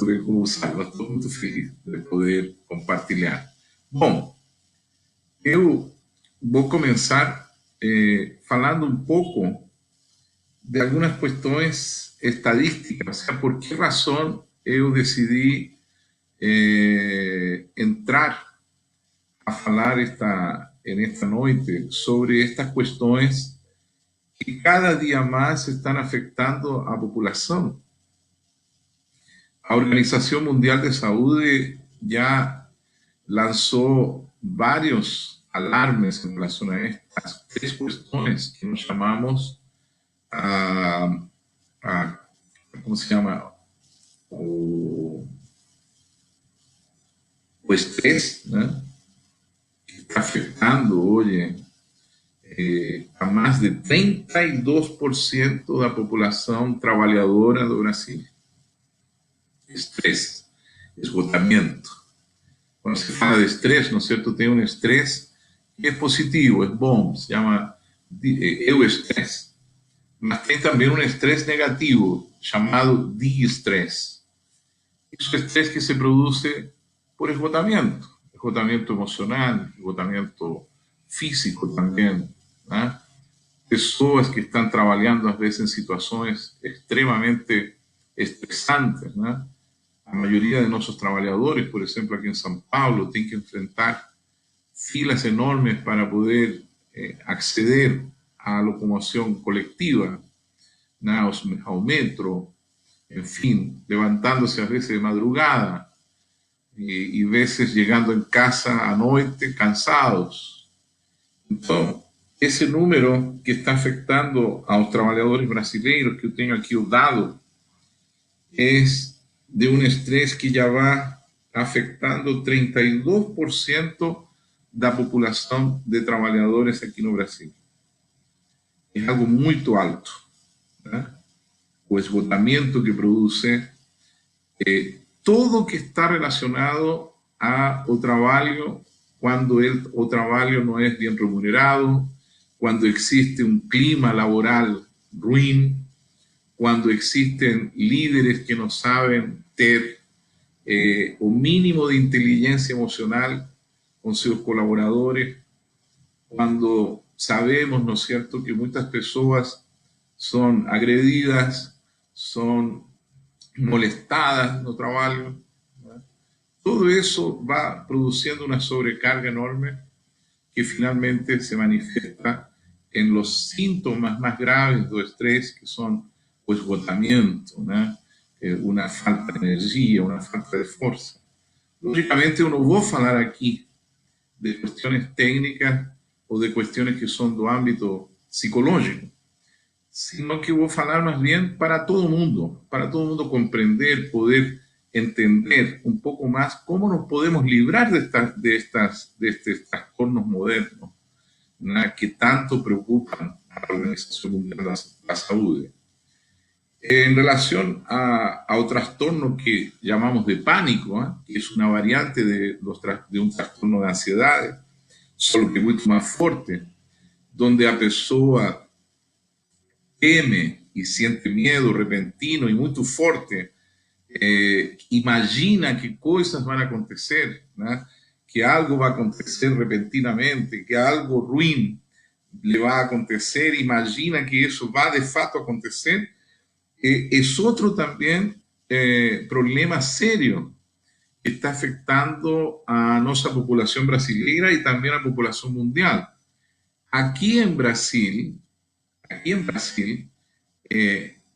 sobre como usá-lo. Estou muito feliz de poder compartilhar. Bom, eu vou começar falando um pouco de algumas questões estadísticas, o sea, por que razão eu decidi entrar a falar en esta noite sobre estas questões que cada dia mais estão afetando a população. A Organização Mundial de Saúde já lançou vários alarmes em relação a estas três questões que nós chamamos ¿cómo se llama? O estrés, ¿no? Que está afectando hoy a más de 32% da população trabalhadora do Brasil. Estrés, esgotamento. Quando se fala de estrés, ¿no es cierto? Tem um estrés que é positivo, é bom, se chama euestrés. Mas tem também um estrés negativo, chamado diestrés. Isso é estrés que se produz por esgotamento emocional, esgotamento físico também, né? Pessoas que estão trabalhando às vezes em situações extremamente estressantes, né? A maioria de nossos trabalhadores, por exemplo, aqui em São Paulo, tem que enfrentar filas enormes para poder acceder à locomoção coletiva, né? Ao metro, enfim, levantándose às vezes de madrugada e vezes chegando em casa à noite cansados. Então, esse número que está afetando aos trabalhadores brasileiros, que eu tenho aqui o dado, é de um estresse que já vai afetando 32% da população de trabalhadores aqui no Brasil. É algo muito alto, né? O esgotamento que produz todo que está relacionado ao trabalho, quando o trabalho não é bem remunerado, quando existe um clima laboral ruim, quando existem líderes que não sabem ter o mínimo de inteligência emocional com seus colaboradores, quando sabemos, ¿no es cierto?, que muitas pessoas são agredidas, são molestadas no trabalho, ¿no? Todo isso vai produzindo uma sobrecarga enorme que finalmente se manifiesta en los síntomas más graves do estrés, que son o esgotamento, né? Uma falta de energia, uma falta de força. Lógicamente, eu não vou falar aqui de questões técnicas ou de questões que são do âmbito psicológico, sino que vou falar mais bem para todo mundo compreender, poder entender um pouco mais como nos podemos livrar destes trastornos modernos, né, que tanto preocupam a Organização Mundial da Saúde. En relación ao trastorno que llamamos de pánico, que es una variante de un trastorno de ansiedad, solo que mucho más fuerte, donde a pessoa teme y siente miedo repentino y muy fuerte, imagina que cosas van a acontecer, ¿no? Que algo va a acontecer repentinamente, que algo ruim le va a acontecer, imagina que eso va de fato a acontecer. Es otro también problema serio que está afectando a nuestra población brasileña y también a la población mundial. Aquí en Brasil,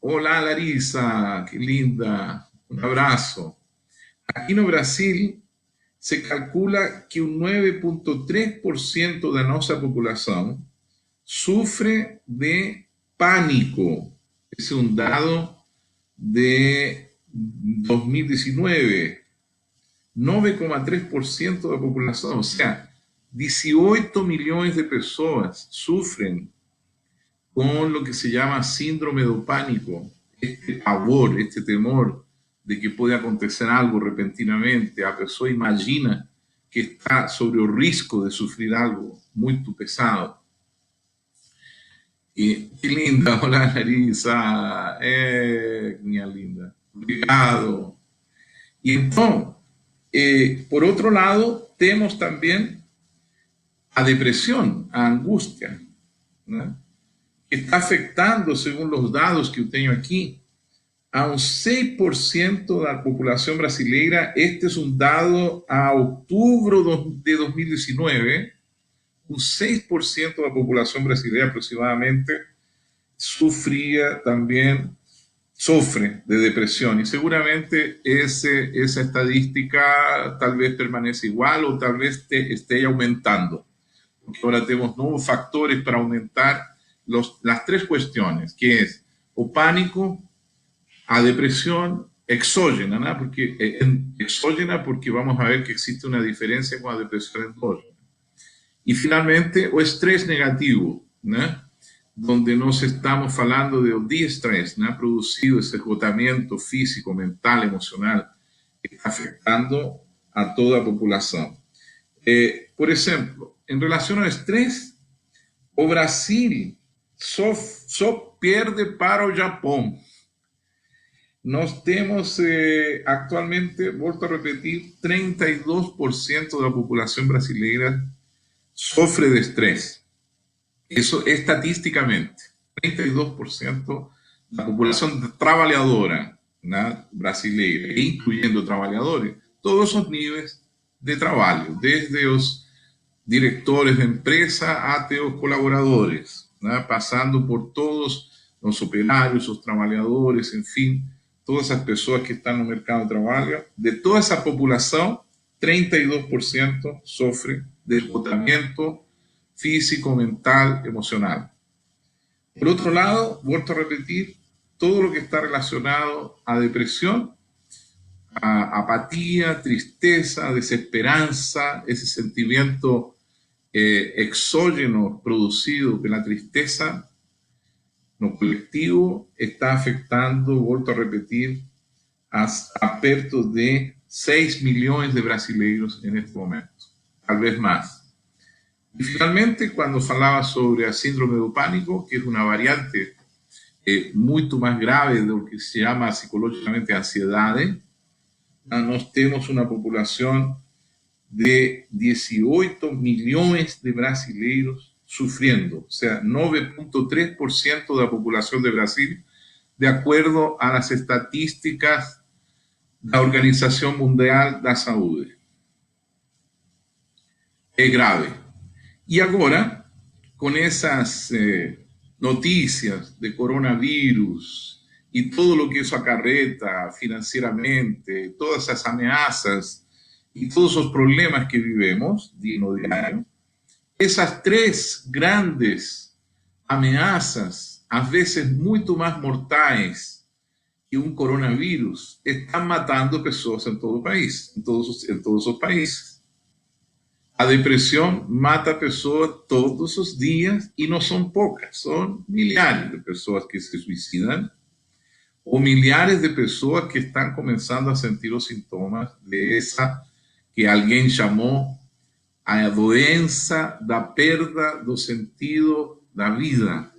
hola Larissa, qué linda, un abrazo. Aquí en Brasil se calcula que un 9,3% de nuestra población sufre de pánico. Es un dado de 2019, 9,3% de la población, o sea, 18 millones de personas sufren con lo que se llama síndrome do pánico, este pavor, este temor de que puede acontecer algo repentinamente. A pessoa imagina que está sobre o risco de sufrir algo muito pesado. E que linda, olá Larissa, minha linda, obrigado. Y entonces, por otro lado, tenemos también a depresión, a angustia, ¿no? Que está afectando, según los datos que yo tengo aquí, a un 6% de la población brasileña. Este es un dado a octubre de 2019. Un 6% de la población brasileña aproximadamente sufre de depresión, y seguramente esa estadística tal vez permanece igual o tal vez esté aumentando, porque ahora tenemos nuevos factores para aumentar las tres cuestiones, que es o pánico, a depresión exógena, ¿no? Exógena porque vamos a ver que existe una diferencia con la depresión endógena. Y finalmente, o estrés negativo, ¿no? Donde nos estamos hablando de de-estrés, ¿no? Producido ese agotamiento físico, mental, emocional, que está afectando a toda la población. Por ejemplo, en relación al estrés, o Brasil só pierde para o Japón. Nós temos actualmente, volto a repetir, 32% de la población brasileña sufre de estrés. Eso estadísticamente. 32% de la población trabajadora, ¿no? Brasileña, incluyendo trabajadores, todos esos niveles de trabajo, desde los directores de empresa hasta los colaboradores, ¿no? Pasando por todos los operarios, los trabajadores, en fin, todas esas personas que están en el mercado de trabajo. De toda esa población, 32% sufre de agotamiento físico, mental, emocional. Por otro lado, vuelvo a repetir, todo lo que está relacionado a depresión, a apatía, tristeza, desesperanza, ese sentimiento exógeno producido de la tristeza, no colectivo, está afectando, vuelvo a repetir, a perto de 6 millones de brasileños en este momento, tal vez más. Y finalmente, cuando falaba sobre el síndrome do pánico, que es una variante mucho más grave de lo que se llama psicológicamente ansiedad, nos tenemos una población de 18 millones de brasileños sufriendo, o sea, 9,3% de la población de Brasil, de acuerdo a las estadísticas de la Organización Mundial de la Salud. Es grave. Y ahora, con esas noticias de coronavirus y todo lo que eso acarreta financieramente, todas esas amenazas y todos esos problemas que vivimos diario, esas tres grandes amenazas, a veces mucho más mortais que un coronavirus, están matando personas en todo el país, en todos los países. A depresión mata pessoas todos os dias e não são poucas, são milhares de pessoas que se suicidam ou milhares de pessoas que estão começando a sentir os sintomas de essa que alguém chamou a doença da perda do sentido da vida.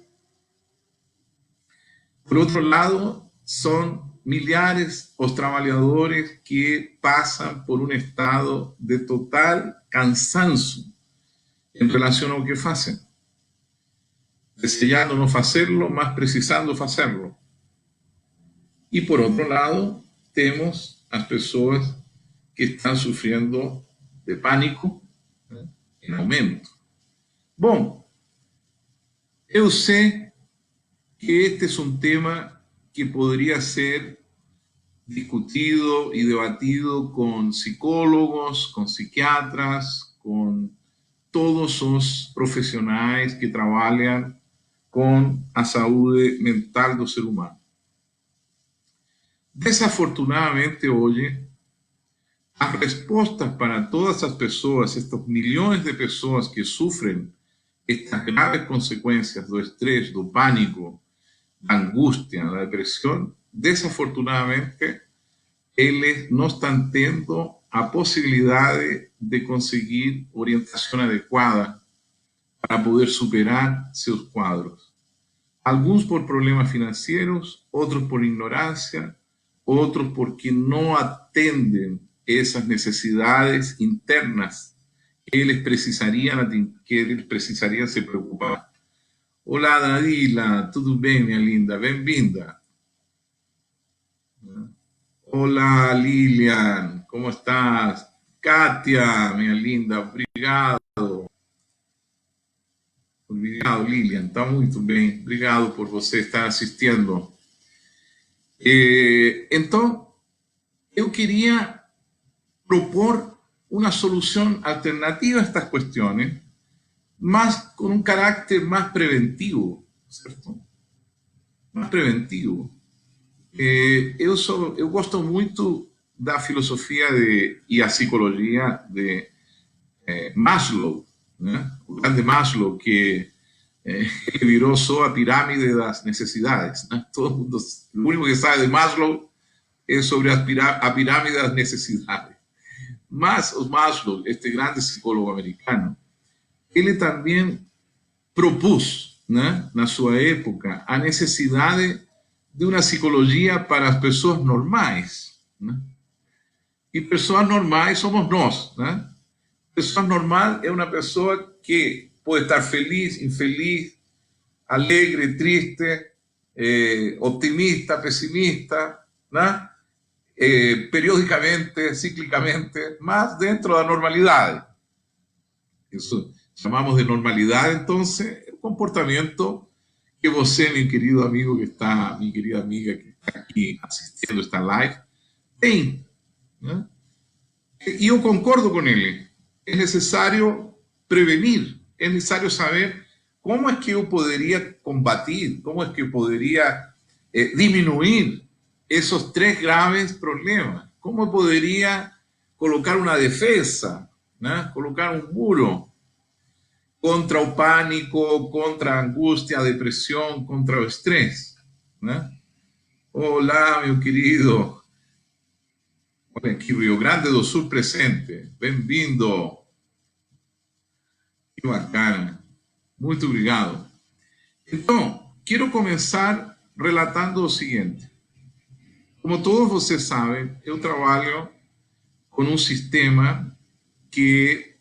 Por outro lado, são milhares os trabalhadores que passam por um estado de total cansancio en relación a lo que hacen, deseando no hacerlo, más precisando hacerlo. Y por otro lado, tenemos a las personas que están sufriendo de pánico en aumento. Bom, eu sé que este es un tema que podría ser discutido y debatido con psicólogos, con psiquiatras, con todos los profesionales que trabajan con la salud mental del ser humano. Desafortunadamente, hoy, las respuestas para todas esas personas, estos millones de personas que sufren estas graves consecuencias del estrés, del pánico, la angustia, la depresión, desafortunadamente, eles não estão tendo a possibilidade de conseguir orientação adequada para poder superar seus quadros. Alguns por problemas financeiros, outros por ignorância, otros porque no atenden esas necesidades internas que eles precisariam se preocupar. Olá, Danila, tudo bem, minha linda? Bem-vinda. Olá, Lilian, como estás? Kátia, minha linda, obrigado. Obrigado, Lilian, está muito bem. Obrigado por você estar assistindo. Então, eu queria propor una solución alternativa a estas cuestiones, más con un carácter más preventivo, ¿cierto? Más preventivo. Eu gosto muito da filosofia e a psicologia de Maslow, né? O grande Maslow, que virou só a pirâmide das necessidades, né? Todo mundo, o único que sabe de Maslow é sobre a pirâmide das necessidades. Mas o Maslow, este grande psicólogo americano, ele também propôs, né, na sua época, a necessidade de uma psicologia para as pessoas normais, né? E pessoas normais somos nós, né? Pessoa normal é uma pessoa que pode estar feliz, infeliz, alegre, triste, optimista, pesimista, né? Periódicamente, cíclicamente, mas dentro da normalidade. Isso chamamos de normalidade, então, é o comportamento que você, meu querido amigo que está, minha querida amiga que está aqui assistindo esta live, tem, né? E eu concordo com ele. É necessário prevenir, é necessário saber como é que eu poderia combatir, como é que eu poderia diminuir esos tres graves problemas. ¿Cómo podría colocar una defensa, ¿no? Colocar un muro contra el pánico, contra la angustia, depresión, contra el estrés, ¿no? Hola, mi querido. Olha aqui, Rio Grande do Sul presente. Bem-vindo. Que bacana. Muito obrigado. Então, quero começar relatando o seguinte. Como todos vocês sabem, eu trabalho com um sistema que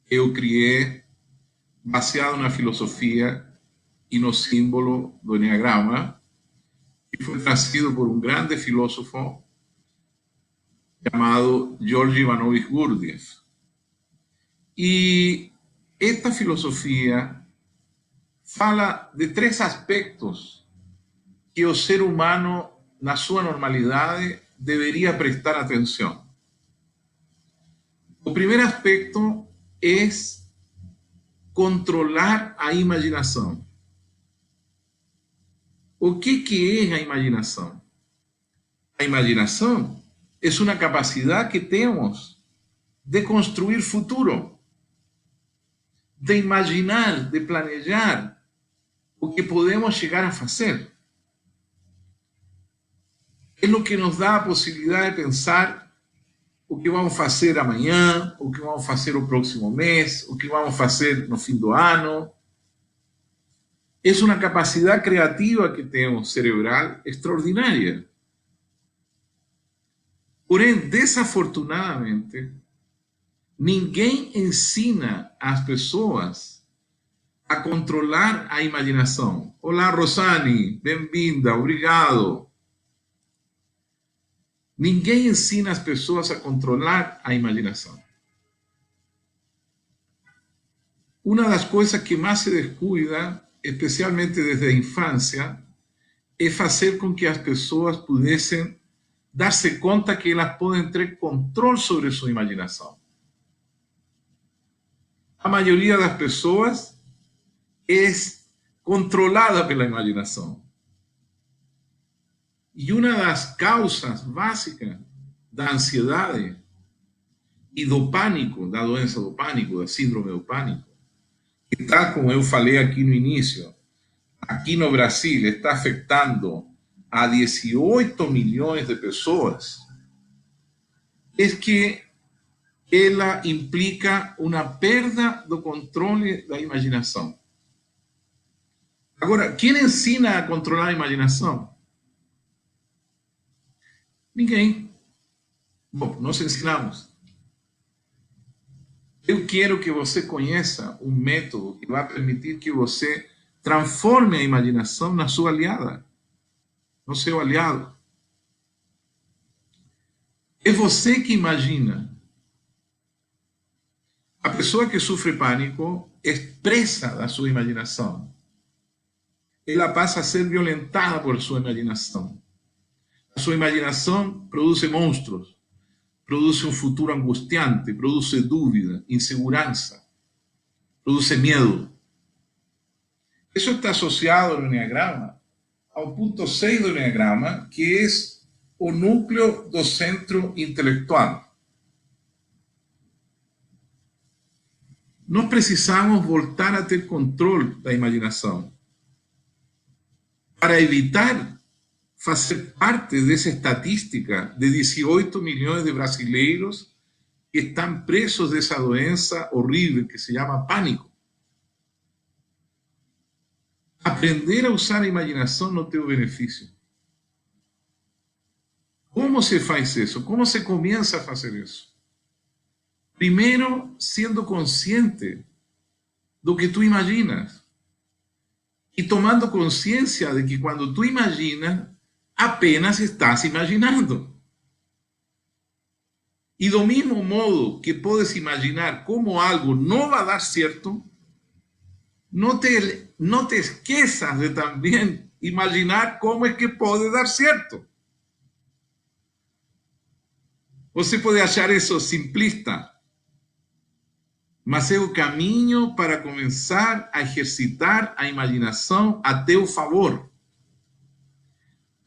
eu criei baseado na filosofia e no símbolo do Enneagrama, que foi trazido por um grande filósofo chamado Georgi Ivanovich Gurdjieff. E esta filosofia fala de três aspectos que o ser humano, na sua normalidade, deveria prestar atenção. O primeiro aspecto é controlar a imaginação. O que é a imaginação? A imaginação é uma capacidade que temos de construir futuro, de imaginar, de planejar o que podemos chegar a fazer. É o que nos dá a possibilidade de pensar o que vamos fazer amanhã, o que vamos fazer o próximo mês, o que vamos fazer no fim do ano. É uma capacidade criativa que temos, cerebral, extraordinária. Porém, desafortunadamente, ninguém ensina às pessoas a controlar a imaginação. Olá, Rosane, bem-vinda, obrigado. Ninguém ensina as pessoas a controlar a imaginação. Uma das coisas que mais se descuida, especialmente desde a infância, é fazer com que as pessoas pudessem dar-se conta que elas podem ter controle sobre sua imaginação. A maioria das pessoas é controlada pela imaginação. E uma das causas básicas da ansiedade e do pânico, da doença do pânico, da síndrome do pânico, que tal como eu falei aqui no início, aqui no Brasil está afetando a 18 milhões de pessoas, é que ela implica uma perda do controle da imaginação. Agora, quem ensina a controlar a imaginação? Ninguém. Bom, nós ensinamos. Eu quero que você conheça um método que vai permitir que você transforme a imaginação na sua aliada, no seu aliado. É você que imagina. A pessoa que sofre pânico expressa a sua imaginação. Ela passa a ser violentada por sua imaginação. A sua imaginação produz monstros, produz um futuro angustiante, produz dúvida, insegurança, produz medo. Isso está associado no Enneagrama ao ponto 6 do Enneagrama, que é o núcleo do centro intelectual. Nós precisamos voltar a ter controle da imaginação para evitar fazer parte dessa estatística de 18 milhões de brasileiros que estão presos dessa doença horrível que se chama pânico. Aprender a usar a imaginação no teu benefício. Como se faz isso? Como se começa a fazer isso? Primeiro, sendo consciente do que tu imaginas. E tomando consciência de que quando tu imaginas, apenas estás imaginando. E do mesmo modo que podes imaginar como algo não vai dar certo, não te esqueças de também imaginar como é que pode dar certo. Você pode achar isso simplista, mas é o caminho para começar a exercitar a imaginação a teu favor.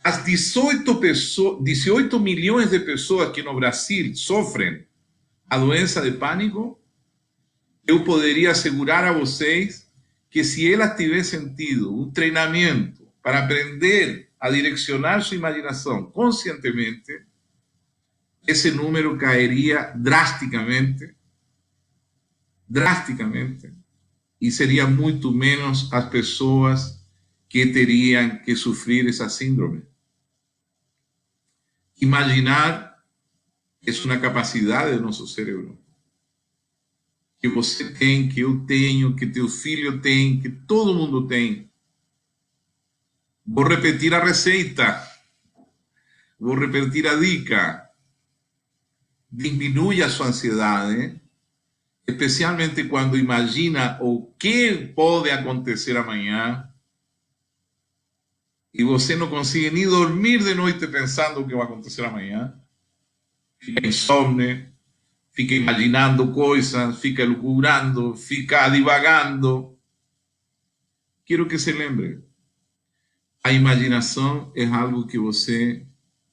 As 18 milhões de pessoas que no Brasil sofrem a doença de pânico, eu poderia assegurar a vocês que se elas tivessem tido um treinamento para aprender a direcionar sua imaginação conscientemente, esse número cairia drasticamente, e seria muito menos as pessoas que teriam que sofrer essa síndrome. Imaginar é uma capacidade do nosso cérebro que você tem, que eu tenho, que teu filho tem, que todo mundo tem. Vou repetir a receita, vou repetir a dica. Diminui a sua ansiedade, especialmente quando imagina o que pode acontecer amanhã e você não consegue nem dormir de noite pensando o que vai acontecer amanhã. Fica insomne, fica imaginando coisas, fica lucubrando, fica divagando. Quero que se lembre, a imaginação é algo que você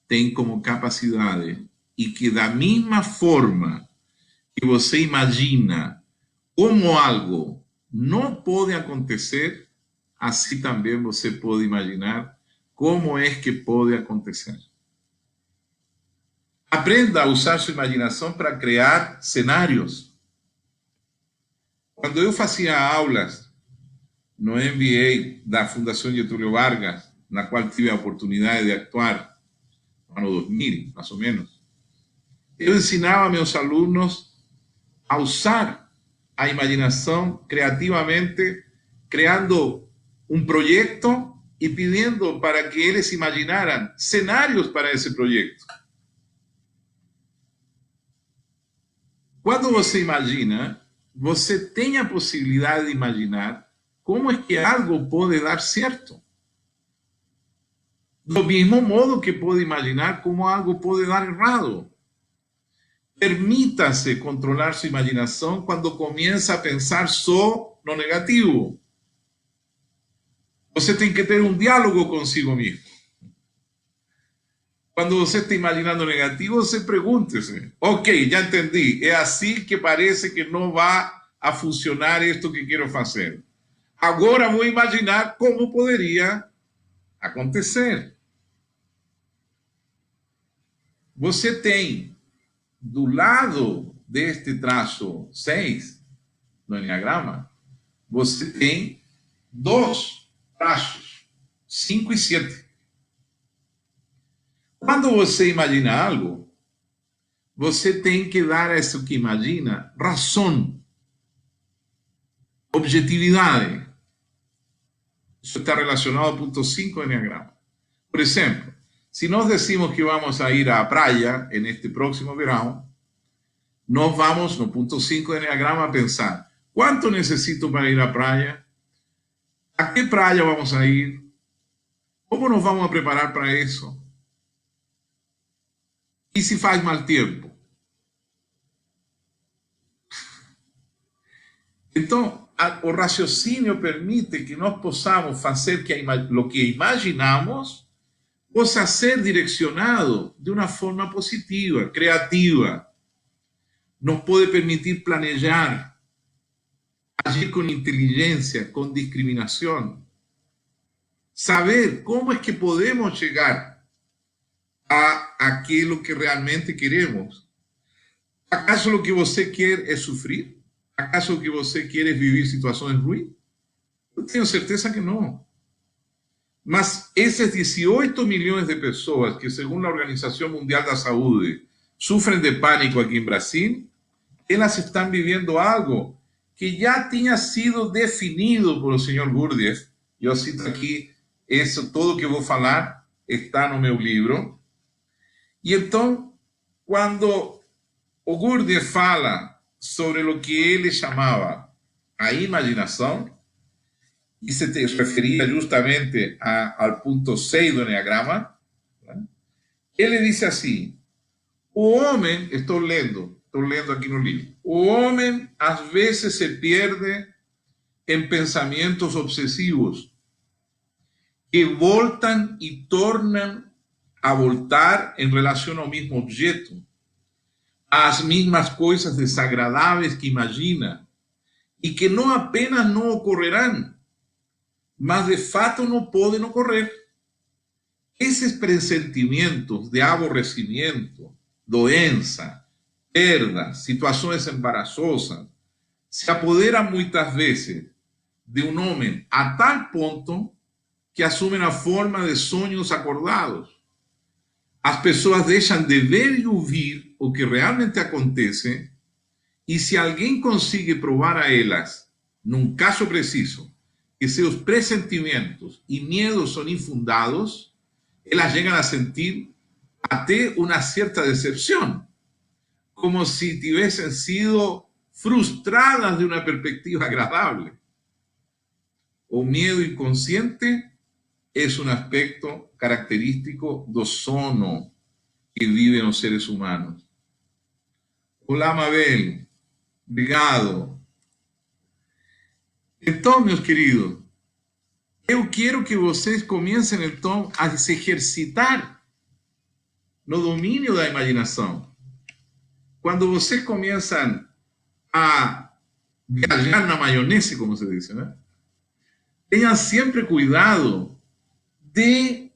tem como capacidade e que da mesma forma que você imagina como algo não pode acontecer, assim também você pode imaginar como é que pode acontecer. Aprenda a usar sua imaginação para criar cenários. Quando eu fazia aulas no MBA da Fundação Getúlio Vargas, na qual tive a oportunidade de atuar no ano 2000, mais ou menos, eu ensinava a meus alunos a usar a imaginação criativamente, criando um projeto e pedindo para que eles imaginaran cenários para esse projeto. Quando você imagina, você tem a possibilidade de imaginar como é que algo pode dar certo. Do mesmo modo que pode imaginar como algo pode dar errado. Permita-se controlar sua imaginação quando começa a pensar só no negativo. Você tem que ter um diálogo consigo mesmo. Quando você está imaginando negativo, você pergunte-se: ok, já entendi, é assim que parece que não vai a funcionar isto que quero fazer. Agora vou imaginar como poderia acontecer. Você tem, do lado deste traço 6, no Enneagrama, você tem dois traços, 5 e 7. Quando você imagina algo, você tem que dar a isso que imagina razão, objetividade. Isso está relacionado ao ponto 5 do Enneagrama. Por exemplo, se nós decimos que vamos a ir à praia en este próximo verão, nós vamos, no ponto 5 do Enneagrama, a pensar: quanto necessito para ir à praia? A que praia vamos a ir? Como nos vamos a preparar para isso? E se faz mal tempo? Então, o raciocínio permite que nós possamos fazer que o que imaginamos possa ser direcionado de uma forma positiva, criativa. Nos pode permitir planejar, agir com inteligência, com discriminação. Saber como é que podemos chegar a aquilo que realmente queremos. ¿Acaso lo que você quer é sofrer? ¿Acaso o que você quer é viver situações ruins? Eu tenho certeza que não. Mas esses 18 milhões de pessoas que, segundo a Organização Mundial da Saúde, sofrem de pânico aqui em Brasil, elas estão vivendo algo que já tinha sido definido por o senhor Gurdjieff. Eu cito aqui, isso, tudo que eu vou falar está no meu livro. E então, quando o Gurdjieff fala sobre o que ele chamava a imaginação, e se referia justamente ao ponto 6 do Enneagrama, ele disse assim: o homem, estou lendo aqui no livro, o homem às vezes se perde em pensamentos obsessivos que voltam e tornam a voltar em relação ao mesmo objeto, às mesmas coisas desagradáveis que imagina, e que não apenas não ocorrerão, mas de fato não podem ocorrer. Esses pressentimentos de aborrecimento, doença, perda, situações embaraçosas, se apoderam muitas vezes de um homem a tal ponto que assumem a forma de sonhos acordados. As pessoas deixam de ver e ouvir o que realmente acontece, e se alguém consegue provar a elas, num caso preciso, que seus pressentimentos e medos são infundados, elas chegam a sentir até uma certa decepção, como se tivessem sido frustradas de uma perspectiva agradável. O medo inconsciente é um aspecto característico do sono que vivem os seres humanos. Olá, Mabel. Obrigado. Então, meus queridos, eu quero que vocês comecem, então, a se exercitar no domínio da imaginação. Quando vocês começam a viajar na maionese, como se diz, né? Tenham sempre cuidado de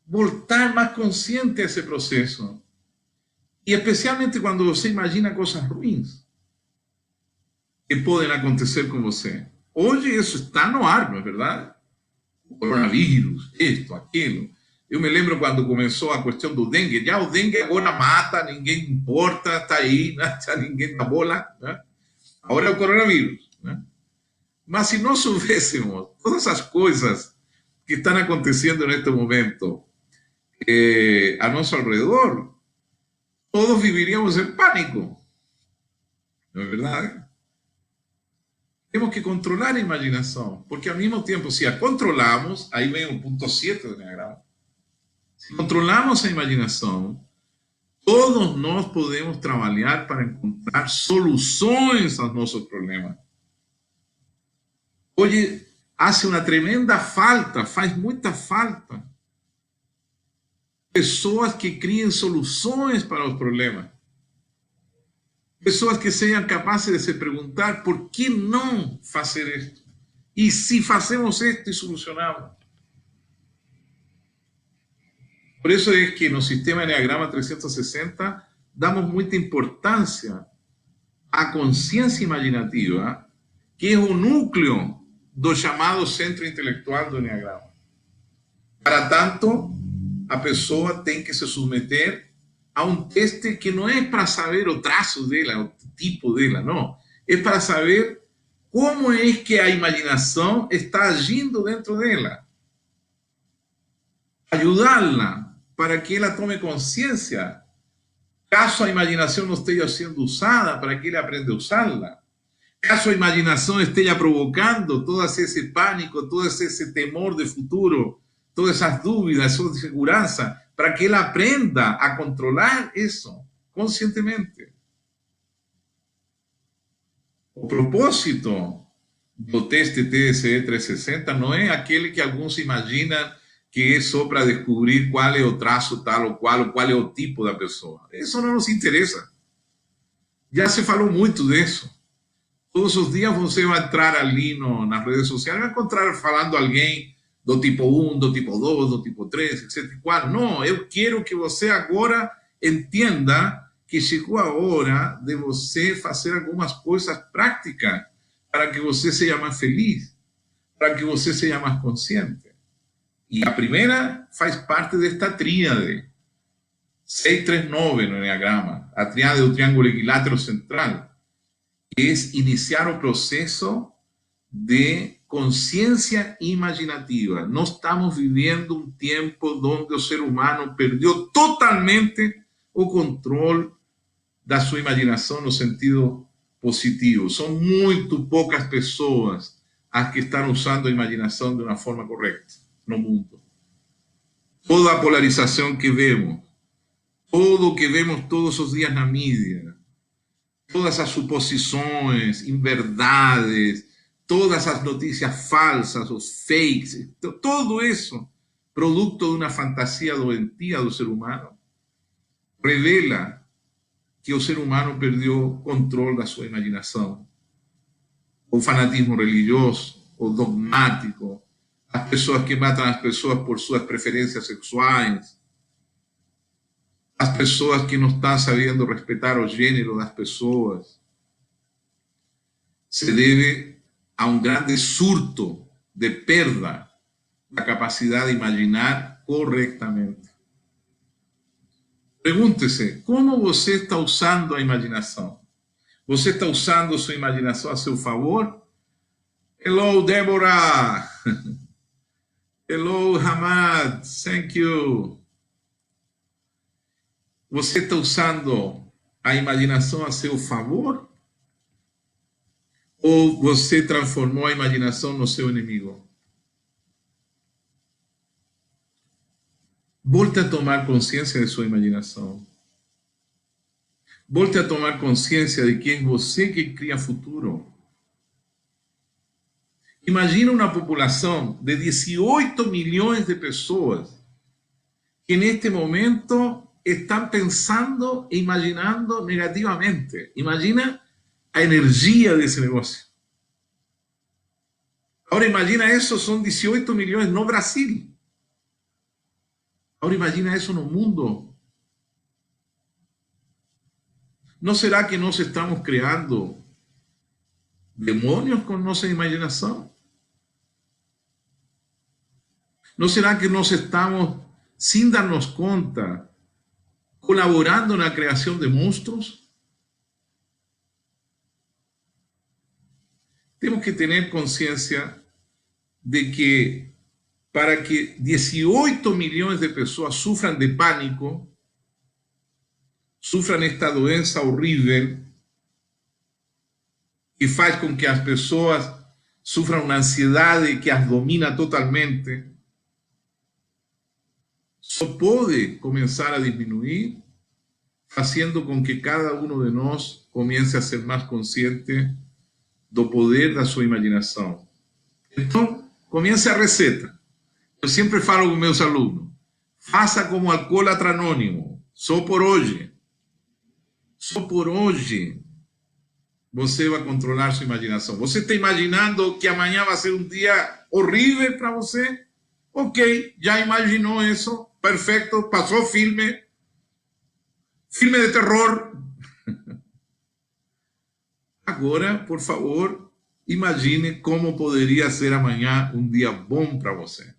voltar mais consciente a esse processo. E especialmente quando você imagina coisas ruins que podem acontecer com você. Hoje isso está no ar, não é verdade? O coronavírus, isto, aquilo. Eu me lembro quando começou a questão do dengue. Já o dengue agora mata, ninguém importa, está aí, né? Já ninguém dá bola. Né? Agora é o coronavírus. Né? Mas se nós soubéssemos todas as coisas que estão acontecendo neste momento a nosso alrededor, todos viviríamos em pânico. Não é verdade? Temos que controlar a imaginação, porque ao mesmo tempo, se a controlamos, aí vem o ponto 7 do Enneagrama. Se controlamos a imaginação, todos nós podemos trabalhar para encontrar soluções aos nossos problemas. Hoje, hace uma tremenda falta, faz muita falta, pessoas que criem soluções para os problemas. Pessoas que sejam capazes de se perguntar por que não fazer isto? E se fazemos isto e solucionamos? Por isso é que no sistema Enneagrama 360 damos muita importância à consciência imaginativa, que é o núcleo do chamado centro intelectual do Enneagrama. Para tanto, a pessoa tem que se submeter a um teste que não é para saber o traço dela, o tipo dela, não. É para saber como é que a imaginação está agindo dentro dela. Ayudarla para que ela tome consciência, caso a imaginação não esteja sendo usada, para que ela aprenda a usá-la. Caso a imaginação esteja provocando todo esse pânico, todo esse temor de futuro, todas esas dúvidas, esa insegurança, para que ela aprenda a controlar isso conscientemente. O propósito do teste TSE 360 não é aquele que alguns imaginam que é só para descobrir qual é o traço tal ou qual é o tipo da pessoa. Isso não nos interessa. Já se falou muito disso. Todos os dias você vai entrar ali nas redes sociais, vai encontrar falando alguém do tipo 1, do tipo 2, do tipo 3, etc. Não, eu quero que você agora entenda que chegou a hora de você fazer algumas coisas práticas para que você seja mais feliz, para que você seja mais consciente. E a primeira faz parte desta tríade, 639 no Enneagrama, a tríade do triângulo equilátero central, que es iniciar o proceso de conciencia imaginativa. No estamos viviendo un tiempo donde el ser humano perdió totalmente o control de su imaginación no sentido positivo. Son muy pocas personas las que están usando a imaginación de una forma correcta no mundo. Toda a polarización que vemos, todo que vemos todos los días na mídia, todas as suposições, inverdades, todas as notícias falsas, os fakes, todo isso, producto de uma fantasia doentia do ser humano, revela que o ser humano perdeu o controle da sua imaginação. O fanatismo religioso, o dogmático, as pessoas que matam as pessoas por suas preferências sexuais, as pessoas que não estão sabendo respeitar o gênero das pessoas, se deve a um grande surto de perda da capacidade de imaginar corretamente. Pergunte-se, como você está usando a imaginação? Você está usando sua imaginação a seu favor? Hello, Débora! Hello, Hamad! Thank you! Você está usando a imaginação a seu favor? Ou você transformou a imaginação no seu inimigo? Volte a tomar consciência de sua imaginação. Volte a tomar consciência de que é você que cria futuro. Imagina uma população de 18 milhões de pessoas que neste momento estão pensando e imaginando negativamente. Imagina a energia desse negócio. Agora imagina isso, são 18 milhões no Brasil. Agora imagina isso no mundo. Não será que nós estamos criando demônios com nossa imaginação? Não será que nós estamos, sem darmos conta, colaborando na criação de monstros? Temos que ter consciência de que para que 18 milhões de pessoas sufran de pânico, sufran esta doença horrível que faz com que as pessoas sufram uma ansiedade que as domina totalmente, só pode começar a diminuir fazendo com que cada um de nós comece a ser mais consciente do poder da sua imaginação. Então, comece a receta. Eu sempre falo com meus alunos, faça como alcoólatra anônimo, só por hoje. Só por hoje você vai controlar sua imaginação. Você está imaginando que amanhã vai ser um dia horrível para você? Ok, já imaginou isso? Perfeito, passou filme de terror. Agora, por favor, imagine como poderia ser amanhã um dia bom para você.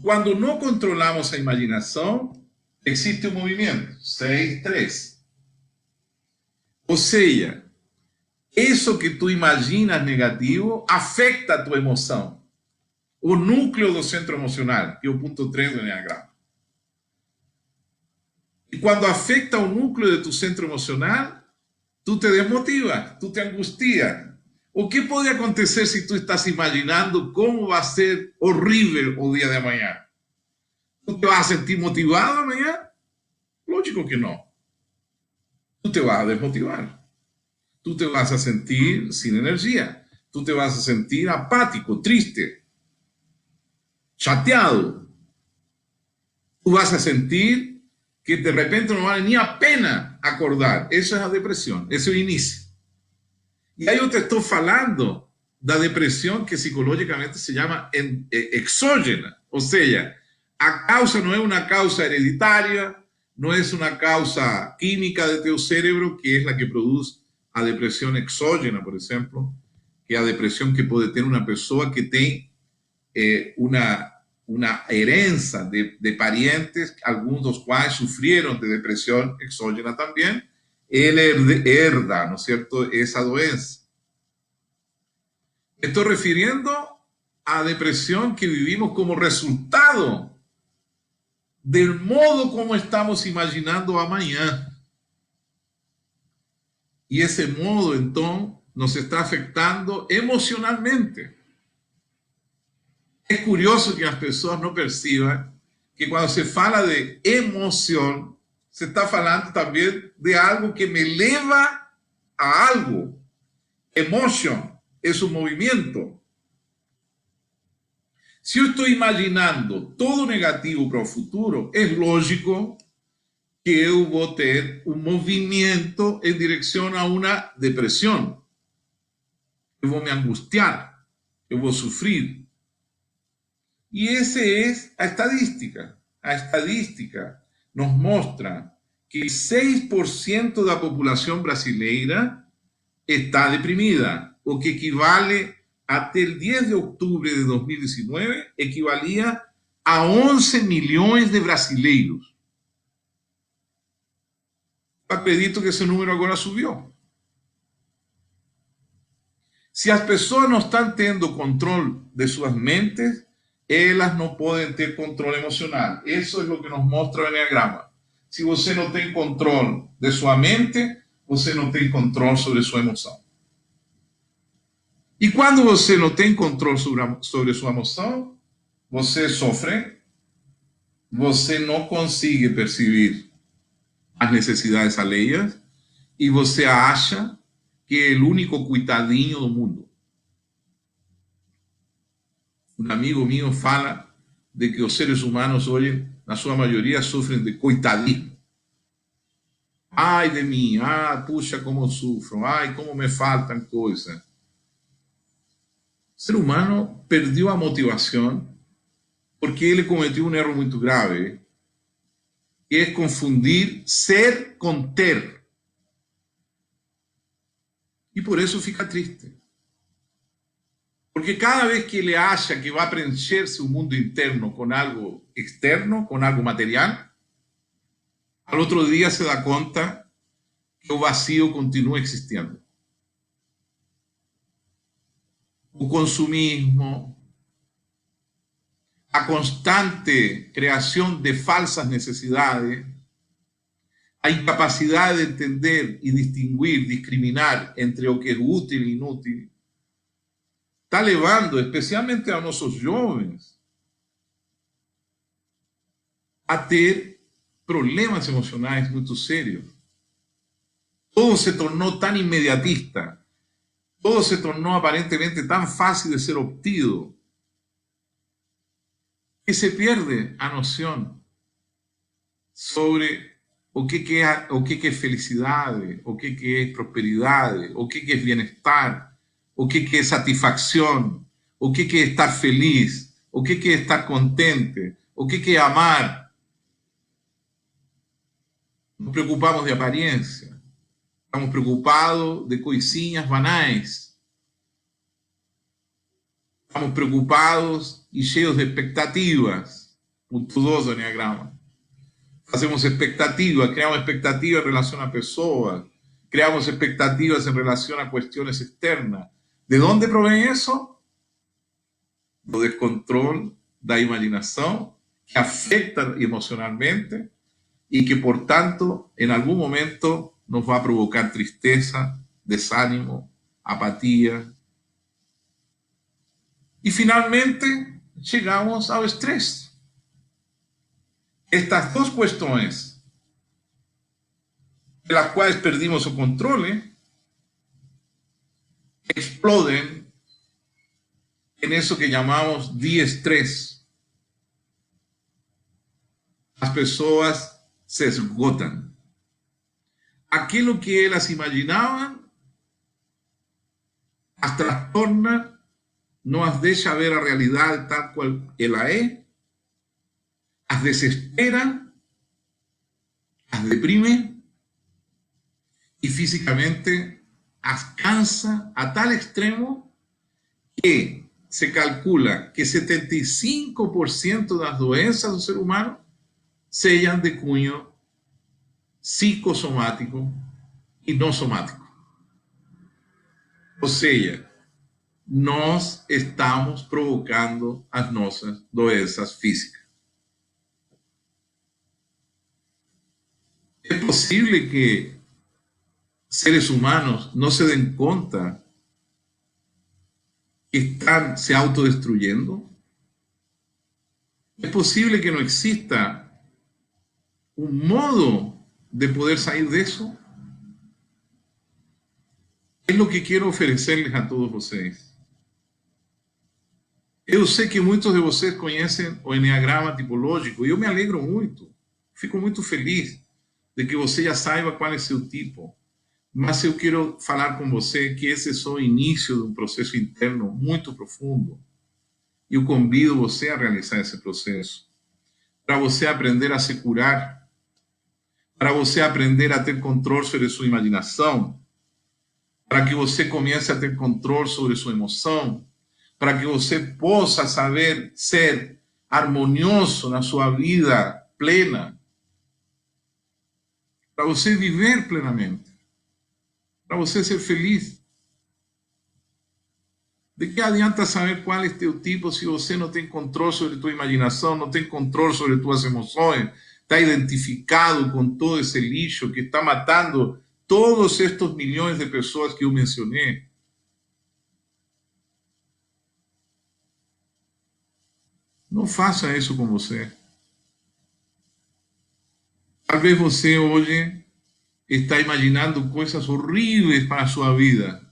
Cuando no controlamos a imaginação, existe um movimento, 6-3. Ou seja, isso que tu imaginas negativo afeta a tua emoção. O núcleo do centro emocional, que é o ponto 3 do Enneagrama. E quando afeta o núcleo de tu centro emocional, tu te desmotivas, tu te angustias. O que pode acontecer se tu estás imaginando como vai ser horrível o dia de amanhã? Tu te vas a sentir motivado amanhã? Lógico que não. Tu te vas a desmotivar. Tu te vas a sentir sin energia. Tu te vas a sentir apático, triste, chateado. Tu vas a sentir que de repente não vale nem a pena acordar. Isso é a depressão, esse é o início. E aí eu te estou falando da depressão que psicologicamente se chama exógena, ou seja, a causa não é uma causa hereditária, não é uma causa química de teu cérebro, que é a que produz a depressão exógena, por exemplo, que é a depressão que pode ter uma pessoa que tem uma herança de parientes, alguns dos quais sofreram de depressão exógena também, ele herda, ¿no es cierto?, esa doença. Me estoy refiriendo a depresión que vivimos como resultado del modo como estamos imaginando amanhã. Y ese modo, entonces, nos está afectando emocionalmente. Es curioso que las personas no perciban que cuando se fala de emoción, se está falando también de algo que me eleva a algo. Emotion es un movimiento. Se eu estou imaginando todo negativo para o futuro, é lógico que eu vou ter um movimento em direção a uma depressão. Eu vou me angustiar, eu vou sofrer. E essa é a estadística. A estadística nos mostra que 6% da população brasileira está deprimida, o que equivale até el 10 de octubre de 2019, equivalía a 11 milhões de brasileiros. Acredito que esse número agora subiu. Se as pessoas não estão tendo controle de suas mentes, elas não podem ter controle emocional. Isso é o que nos mostra o Enneagrama. Se você não tem controle de sua mente, você não tem controle sobre sua emoção. E quando você não tem controle sobre sua emoção, você sofre, você não consegue perceber as necessidades alheias e você acha que é o único coitadinho do mundo. Um amigo meu fala de que os seres humanos hoje, na sua maioria, sofrem de coitadismo. Ai de mim, puxa como eu sofro, ai como me faltam coisas. O ser humano perdeu a motivação porque ele cometeu um erro muito grave, que é confundir ser com ter. E por isso fica triste. Porque cada vez que ele acha que vai preencher seu mundo interno com algo externo, com algo material, al outro dia se dá conta que o vazio continua existindo. O consumismo, a constante criação de falsas necessidades, a incapacidade de entender e distinguir, discriminar entre o que é útil e inútil, está levando, especialmente a nossos jovens, a ter problemas emocionais muito sérios. Todo se tornou tão imediatista, todo se tornou aparentemente tão fácil de ser obtido, que se pierde a noção sobre o que é felicidade, o que é prosperidade, o que é bem-estar, o que é satisfação, o que é estar feliz, o que é estar contente, o que é amar. Nos preocupamos de aparência. Estamos preocupados de coisinhas banais. Estamos preocupados e cheios de expectativas. Ponto 2 do Enneagrama. Fazemos expectativas, criamos expectativas en relación a personas, creamos expectativas en relación a cuestiones externas. ¿De dónde proviene eso? Do descontrol da imaginación, que afecta emocionalmente y que por tanto en algún momento nos va a provocar tristeza, desánimo, apatía. Y finalmente llegamos al estrés. Estas dos cuestiones, de las cuales perdimos el control, exploden en eso que llamamos diestrés. Las personas se esgotan. Aquilo que elas imaginaban as trastorna, não as deixa ver a realidade tal qual ela é, as desespera, as deprime e fisicamente as cansa a tal extremo que se calcula que 75% das doenças do ser humano sejam de cunho psicossomático e não somático. Ou seja, nós estamos provocando as nossas doenças físicas. É possível que seres humanos não se den conta que están se autodestruyendo? ¿Es posible que no exista un modo de poder salir de eso? Es lo que quiero ofrecerles a todos vocês. Eu sei que muitos de vocês conhecem o Enneagrama tipológico e eu me alegro muito. Fico muito feliz de que você já saiba qual é seu tipo. Mas eu quero falar com você que esse é só o início de um processo interno muito profundo. E eu convido você a realizar esse processo. Para você aprender a se curar. Para você aprender a ter controle sobre sua imaginação. Para que você comece a ter controle sobre sua emoção. Para que você possa saber ser harmonioso na sua vida plena. Para você viver plenamente. Para você ser feliz. De que adianta saber qual é teu tipo se você não tem controle sobre tua imaginação, não tem controle sobre tuas emoções, está identificado com todo esse lixo que está matando todos estes milhões de pessoas que eu mencionei? Não faça isso com você. Talvez você hoje está imaginando coisas horríveis para a sua vida.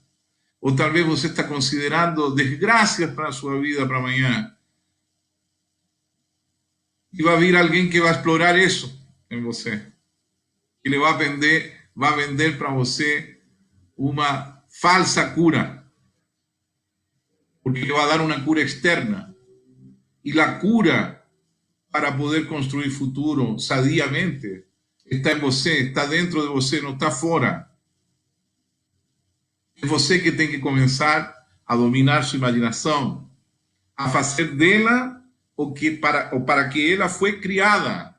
Ou talvez você está considerando desgraças para a sua vida para amanhã. E vai vir alguém que vai explorar isso em você. E ele vai vender para você uma falsa cura. Porque ele vai dar uma cura externa. E a cura para poder construir futuro sadiamente está em você, está dentro de você, não está fora. É você que tem que começar a dominar sua imaginação, a fazer dela o para que ela foi criada.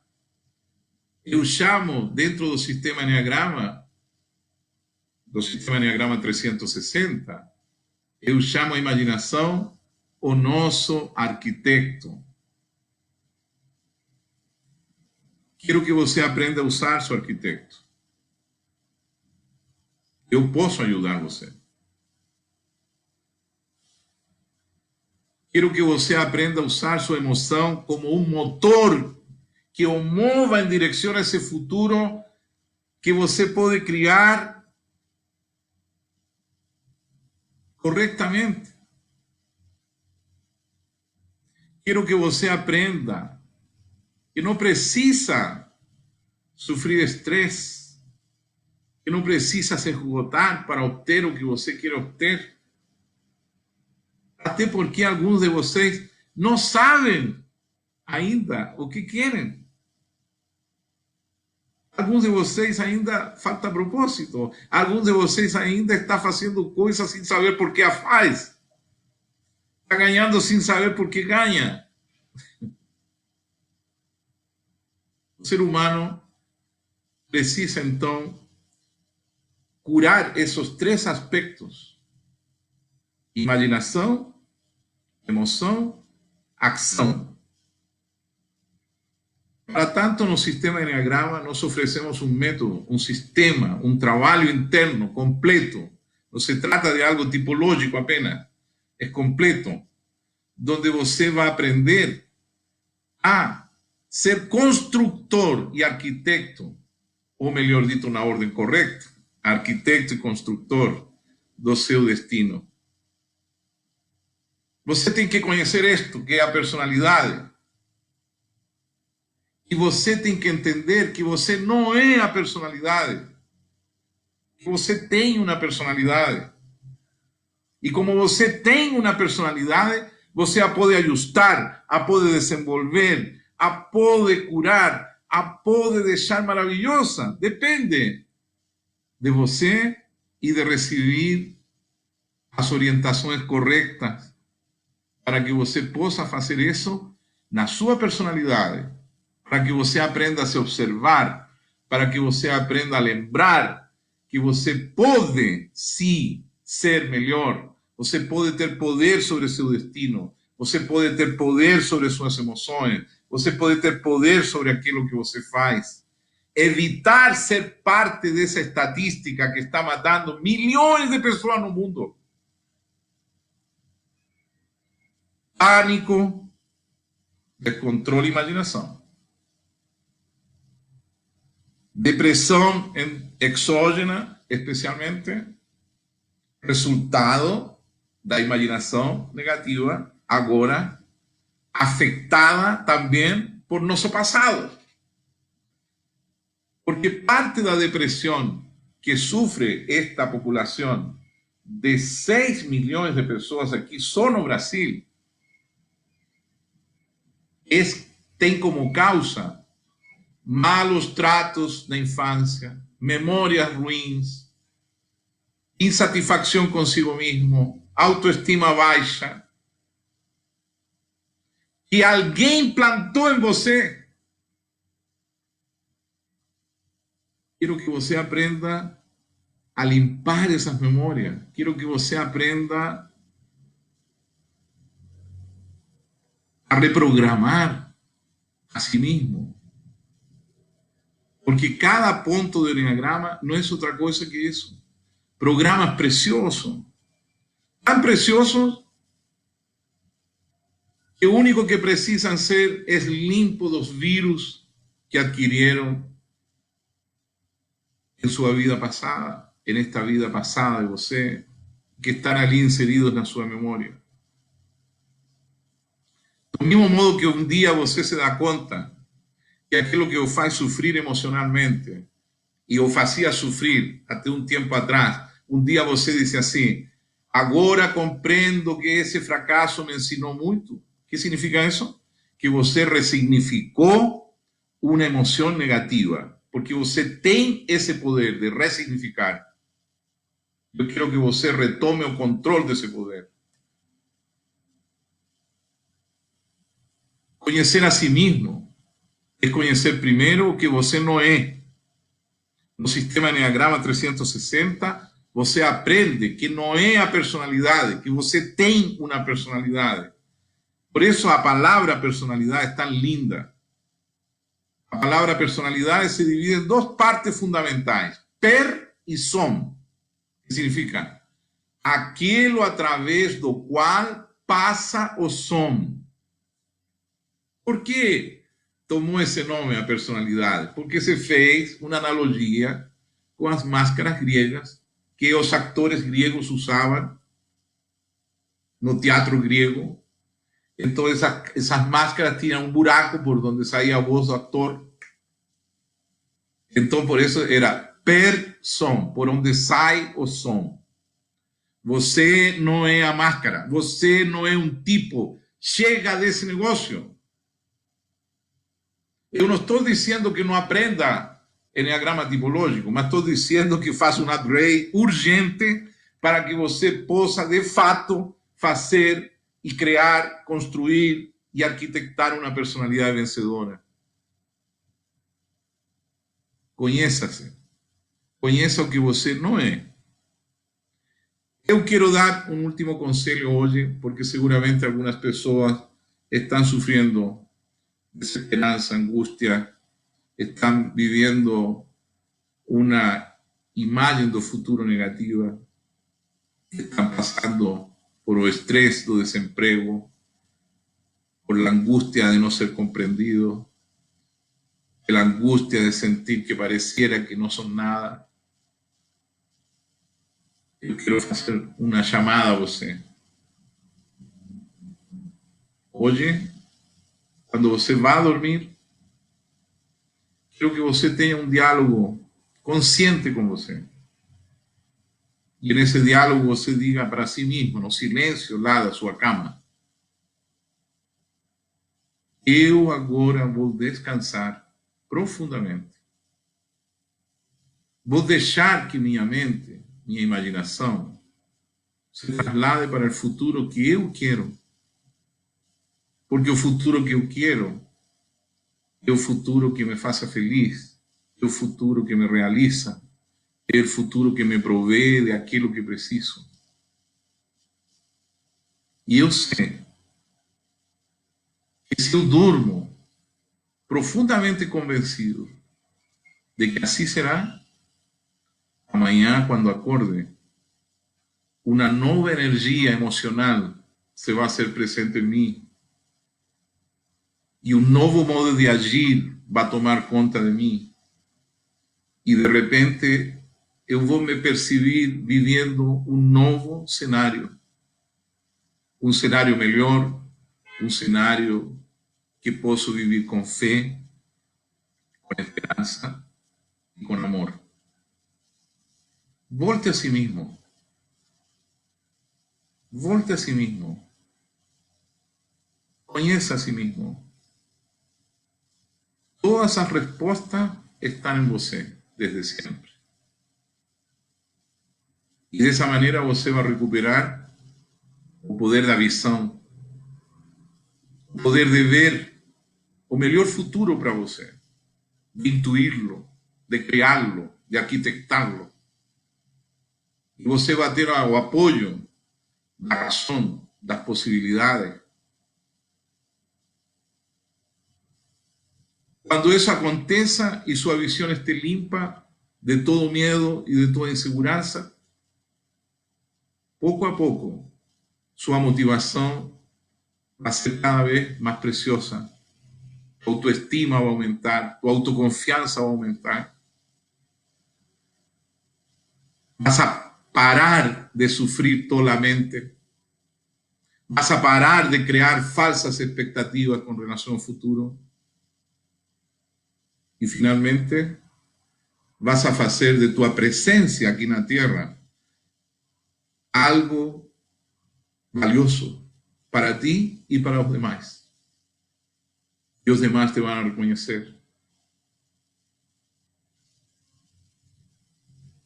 Eu chamo, dentro do sistema Enneagrama 360, eu chamo a imaginação o nosso arquiteto. Quero que você aprenda a usar seu arquiteto. Eu posso ajudar você. Quero que você aprenda a usar sua emoção como um motor que o mova em direção a esse futuro que você pode criar corretamente. Quero que você aprenda que não precisa sofrer estresse, que não precisa se esgotar para obter o que você quer obter. Até porque alguns de vocês não sabem ainda o que querem. Alguns de vocês ainda falta propósito. Alguns de vocês ainda está fazendo coisas sem saber por que a faz. Está ganhando sem saber por que ganha. O ser humano precisa, então, curar esses três aspectos: imaginação, emoção, ação. Para tanto, no sistema Enneagrama, nós oferecemos um método, um sistema, um trabalho interno completo. Não se trata de algo tipológico apenas, é completo, onde você vai aprender a ser construtor e arquiteto, ou melhor dito, na ordem correta, arquiteto e construtor do seu destino. Você tem que conhecer isto, que é a personalidade. E você tem que entender que você não é a personalidade. Que você tem uma personalidade. E como você tem uma personalidade, você a pode ajustar, a pode desenvolver, a pode curar, a pode deixar maravilhosa. Depende de você e de receber as orientações corretas para que você possa fazer isso na sua personalidade, para que você aprenda a se observar, para que você aprenda a lembrar que você pode, sim, ser melhor. Você pode ter poder sobre seu destino. Você pode ter poder sobre suas emoções. Você pode ter poder sobre aquilo que você faz. Evitar ser parte dessa estatística que está matando milhões de pessoas no mundo. Pânico, descontrole e imaginação. Depressão exógena, especialmente, resultado da imaginação negativa, agora afetada também por nosso passado. Porque parte da depressão que sofre esta população de 6 milhões de pessoas aqui só no Brasil tem como causa malos tratos na infância, memórias ruins, insatisfação consigo mesmo, autoestima baixa, que alguém plantou em você. Quero que você aprenda a limpar essas memórias. Quero que você aprenda a reprogramar a si mesmo. Porque cada ponto do Enneagrama não é outra coisa que isso. Programas preciosos. Tan preciosos que o único que precisam ser é limpo dos vírus que adquiriram en su vida pasada, en esta vida pasada de você, que están ali inseridos na sua memória. Do mesmo modo que um dia você se dá conta que aquilo que o faz sofrer emocionalmente, e o fazia sofrer até um tempo atrás, um dia você disse assim: agora compreendo que esse fracasso me ensinou muito. O que significa isso? Que você ressignificou uma emoção negativa. Porque você tem esse poder de ressignificar. Eu quero que você retome o controle desse poder. Conhecer a si mesmo é conhecer primeiro o que você não é. No sistema Enneagrama 360, você aprende que não é a personalidade, que você tem uma personalidade. Por isso a palavra personalidade é tão linda. A palavra personalidade se divide em duas partes fundamentais: per e som, que significa aquilo através do qual passa o som. Por que tomou esse nome a personalidade? Porque se fez uma analogia com as máscaras gregas que os atores gregos usavam no teatro grego. Então essas máscaras tinham um buraco por onde saía a voz do ator. Então por isso era per som, por onde sai o som. Você não é a máscara, você não é um tipo. Chega desse negócio. Eu não estou dizendo que não aprenda Enneagrama tipológico, mas estou dizendo que faça um upgrade urgente para que você possa, de fato, fazer e criar, construir e arquitetar uma personalidade vencedora. Conheça-se. Conheça o que você não é. Eu quero dar um último conselho hoje, porque seguramente algumas pessoas estão sofrendo desesperança, angústia, estão vivendo uma imagem do futuro negativa, estão passando por o estresse do desemprego, por la angustia de no ser comprendido, de la angustia de sentir que pareciera que no son nada. Eu quero fazer uma chamada a você. Hoje, quando você vai dormir, quero que você tenha um diálogo consciente com você. E nesse diálogo você diga para si mesmo, no silêncio lá da sua cama: eu agora vou descansar profundamente. Vou deixar que minha mente, minha imaginação, se traslade para o futuro que eu quero. Porque o futuro que eu quero é o futuro que me faça feliz, é o futuro que me realiza, é o futuro que me provee de aquilo que preciso. E eu sei que se eu durmo profundamente convencido de que assim será, amanhã, quando acorde, uma nova energia emocional se vai ser presente em mim e um novo modo de agir vai tomar conta de mim. E de repente eu vou me perceber vivendo um novo cenário. Um cenário melhor, um cenário que posso viver com fé, com esperança e com amor. Volte a si mismo. Volte a si mismo. Conheça a si mismo. Todas as respostas estão em você, desde sempre. E dessa maneira você vai recuperar o poder da visão, o poder de ver o melhor futuro para você, de intuí-lo, de criá-lo, de arquitectá-lo. E você vai ter o apoio da razão, das possibilidades. Quando isso aconteça e sua visão esteja limpa de todo medo e de toda insegurança, pouco a pouco, sua motivação vai ser cada vez mais preciosa. Tu autoestima vai aumentar, tu autoconfiança vai aumentar. Vas a parar de sufrir tolamente. Vas a parar de crear falsas expectativas con relación al futuro. Y finalmente, vas a hacer de tu presencia aquí en la tierra algo valioso para ti y para los demás. Y los demás te van a reconocer.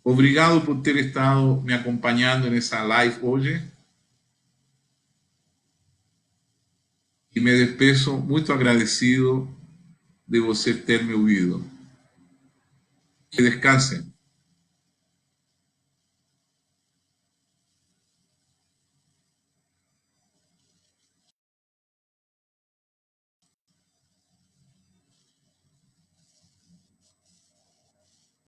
Obrigado por ter estado me acompañando en esa live hoy. Y me despeço muy agradecido de você ter me ouvido. Que descansen.